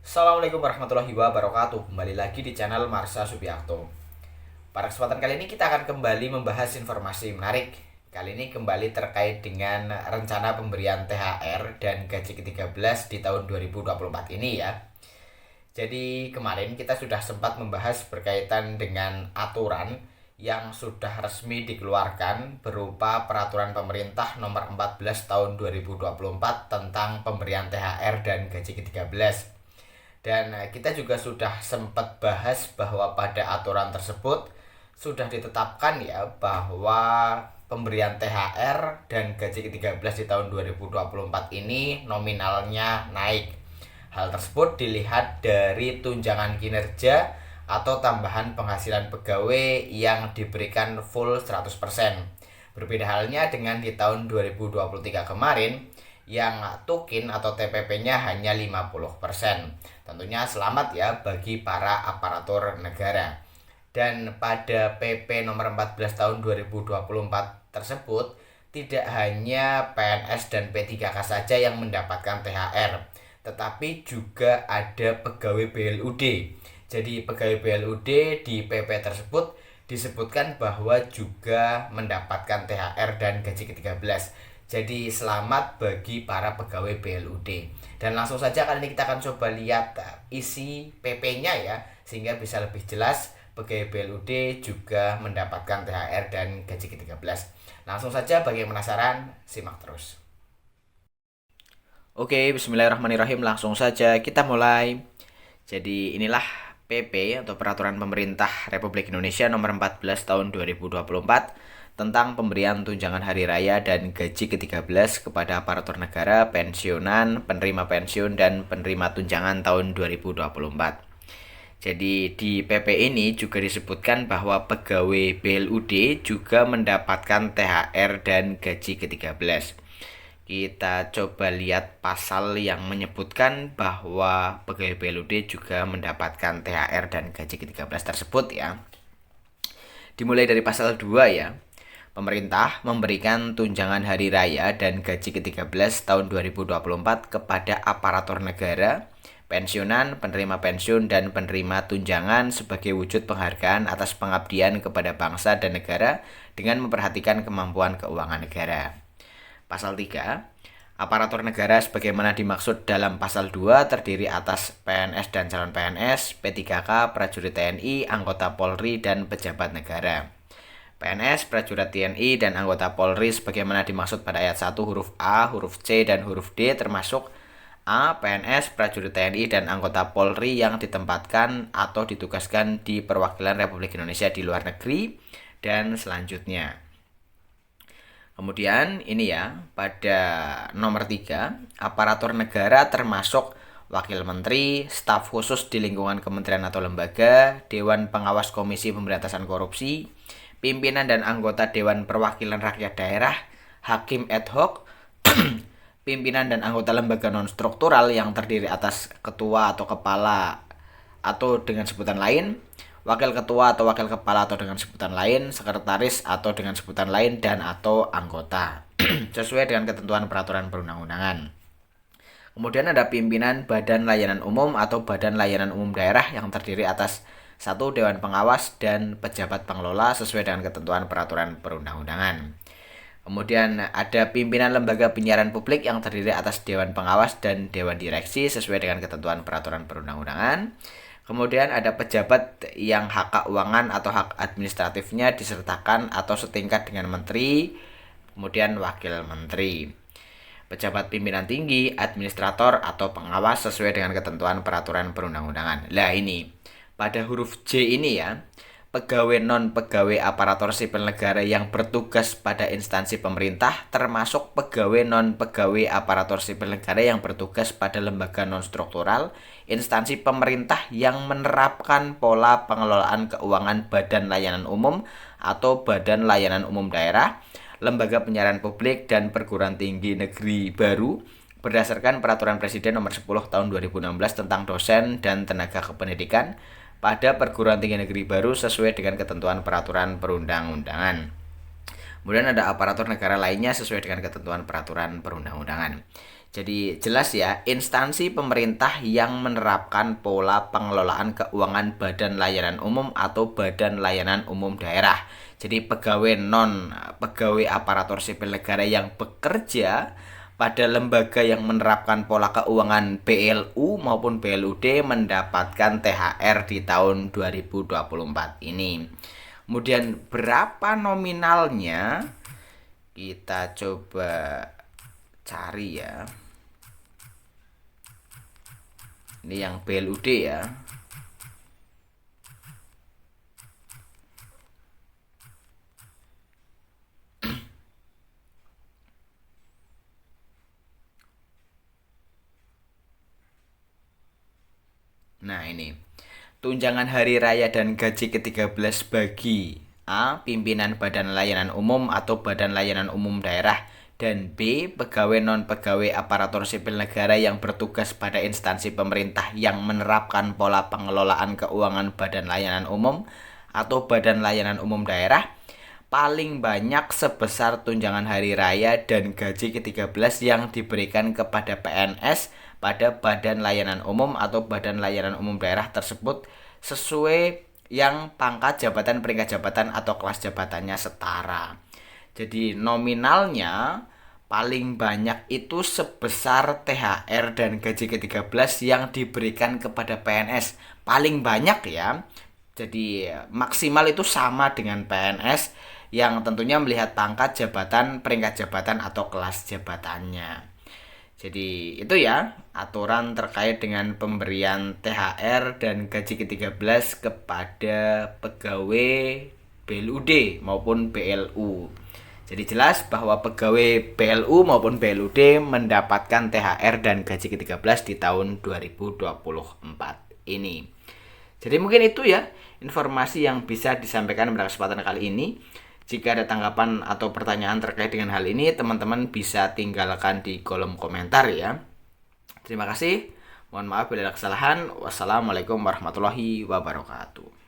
Assalamualaikum warahmatullahi wabarakatuh. Kembali lagi di channel Marsha Subiakto. Pada kesempatan kali ini kita akan kembali membahas informasi menarik. Kali ini kembali terkait dengan rencana pemberian THR dan gaji ke-13 di tahun 2024 ini ya. Jadi kemarin kita sudah sempat membahas berkaitan dengan aturan yang sudah resmi dikeluarkan berupa peraturan pemerintah nomor 14 tahun 2024 tentang pemberian THR dan gaji ke-13. Dan kita juga sudah sempat bahas bahwa pada aturan tersebut sudah ditetapkan ya bahwa pemberian THR dan gaji ke-13 di tahun 2024 ini nominalnya naik. Hal tersebut dilihat dari tunjangan kinerja atau tambahan penghasilan pegawai yang diberikan full 100%. Berbeda halnya dengan di tahun 2023 kemarin yang tukin atau TPP-nya hanya 50%. Tentunya selamat ya bagi para aparatur negara. Dan pada PP nomor 14 tahun 2024 tersebut tidak hanya PNS dan P3K saja yang mendapatkan THR, tetapi juga ada pegawai BLUD. Jadi pegawai BLUD di PP tersebut disebutkan bahwa juga mendapatkan THR dan gaji ke-13. Jadi selamat bagi para pegawai BLUD. Dan langsung saja kali ini kita akan coba lihat isi PP-nya ya, sehingga bisa lebih jelas pegawai BLUD juga mendapatkan THR dan gaji ke-13. Langsung saja bagi yang penasaran, simak terus. Oke, bismillahirrahmanirrahim. Langsung saja kita mulai. Jadi inilah PP atau Peraturan Pemerintah Republik Indonesia nomor 14 tahun 2024 tentang pemberian tunjangan hari raya dan gaji ke-13 kepada aparatur negara, pensiunan, penerima pensiun, dan penerima tunjangan tahun 2024. Jadi di PP ini juga disebutkan bahwa pegawai BLUD juga mendapatkan THR dan gaji ke-13. Kita coba lihat pasal yang menyebutkan bahwa pegawai BLUD juga mendapatkan THR dan gaji ke-13 tersebut ya. Dimulai dari pasal 2 ya. Pemerintah memberikan tunjangan hari raya dan gaji ke-13 tahun 2024 kepada aparatur negara, pensiunan, penerima pensiun, dan penerima tunjangan sebagai wujud penghargaan atas pengabdian kepada bangsa dan negara dengan memperhatikan kemampuan keuangan negara. Pasal 3, aparatur negara sebagaimana dimaksud dalam pasal 2 terdiri atas PNS dan calon PNS, P3K, prajurit TNI, anggota Polri, dan pejabat negara. PNS, prajurit TNI, dan anggota Polri sebagaimana dimaksud pada ayat 1 huruf A, huruf C, dan huruf D termasuk A. PNS, prajurit TNI, dan anggota Polri yang ditempatkan atau ditugaskan di perwakilan Republik Indonesia di luar negeri, dan selanjutnya. Kemudian ini ya, pada nomor 3, aparatur negara termasuk Wakil Menteri, staf khusus di lingkungan kementerian atau lembaga, Dewan Pengawas Komisi Pemberantasan Korupsi, pimpinan dan anggota Dewan Perwakilan Rakyat Daerah, hakim ad hoc, pimpinan dan anggota lembaga non-struktural yang terdiri atas ketua atau kepala atau dengan sebutan lain, wakil ketua atau wakil kepala atau dengan sebutan lain, sekretaris atau dengan sebutan lain, dan atau anggota sesuai dengan ketentuan peraturan perundang-undangan. Kemudian ada pimpinan Badan Layanan Umum atau Badan Layanan Umum Daerah yang terdiri atas 1. Dewan Pengawas dan pejabat pengelola sesuai dengan ketentuan peraturan perundang-undangan. Kemudian ada pimpinan lembaga penyiaran publik yang terdiri atas Dewan Pengawas dan Dewan Direksi sesuai dengan ketentuan peraturan perundang-undangan. Kemudian ada pejabat yang hak keuangan atau hak administratifnya disertakan atau setingkat dengan menteri, kemudian wakil menteri. Pejabat pimpinan tinggi, administrator, atau pengawas sesuai dengan ketentuan peraturan perundang-undangan. Lah ini, pada huruf J ini ya, pegawai non-pegawai aparatur sipil negara yang bertugas pada instansi pemerintah termasuk pegawai non-pegawai aparatur sipil negara yang bertugas pada lembaga non-struktural, instansi pemerintah yang menerapkan pola pengelolaan keuangan Badan Layanan Umum atau Badan Layanan Umum Daerah, lembaga penyiaran publik, dan perguruan tinggi negeri baru berdasarkan Peraturan Presiden Nomor 10 Tahun 2016 tentang dosen dan tenaga kependidikan pada perguruan tinggi negeri baru sesuai dengan ketentuan peraturan perundang-undangan. Kemudian ada aparatur negara lainnya sesuai dengan ketentuan peraturan perundang-undangan. Jadi jelas ya, instansi pemerintah yang menerapkan pola pengelolaan keuangan badan layanan umum atau badan layanan umum daerah. Jadi pegawai aparatur sipil negara yang bekerja pada lembaga yang menerapkan pola keuangan BLU maupun BLUD mendapatkan THR di tahun 2024 ini. Kemudian berapa nominalnya? Kita coba cari ya. Ini yang BLUD ya. Nah ini, tunjangan hari raya dan gaji ke-13 bagi A. Pimpinan badan layanan umum atau badan layanan umum daerah, dan B. Pegawai non-pegawai aparatur sipil negara yang bertugas pada instansi pemerintah yang menerapkan pola pengelolaan keuangan badan layanan umum atau badan layanan umum daerah paling banyak sebesar tunjangan hari raya dan gaji ke-13 yang diberikan kepada PNS pada badan layanan umum atau badan layanan umum daerah tersebut sesuai yang pangkat jabatan, peringkat jabatan atau kelas jabatannya setara. Jadi nominalnya paling banyak itu sebesar THR dan gaji ke-13 yang diberikan kepada PNS. Paling banyak ya. Jadi maksimal itu sama dengan PNS yang tentunya melihat pangkat jabatan, peringkat jabatan atau kelas jabatannya. Jadi itu ya aturan terkait dengan pemberian THR dan gaji ke-13 kepada pegawai BLUD maupun BLU. Jadi jelas bahwa pegawai BLU maupun BLUD mendapatkan THR dan gaji ke-13 di tahun 2024 ini. Jadi mungkin itu ya informasi yang bisa disampaikan pada kesempatan kali ini. Jika ada tanggapan atau pertanyaan terkait dengan hal ini, teman-teman bisa tinggalkan di kolom komentar ya. Terima kasih. Mohon maaf bila ada kesalahan. Wassalamualaikum warahmatullahi wabarakatuh.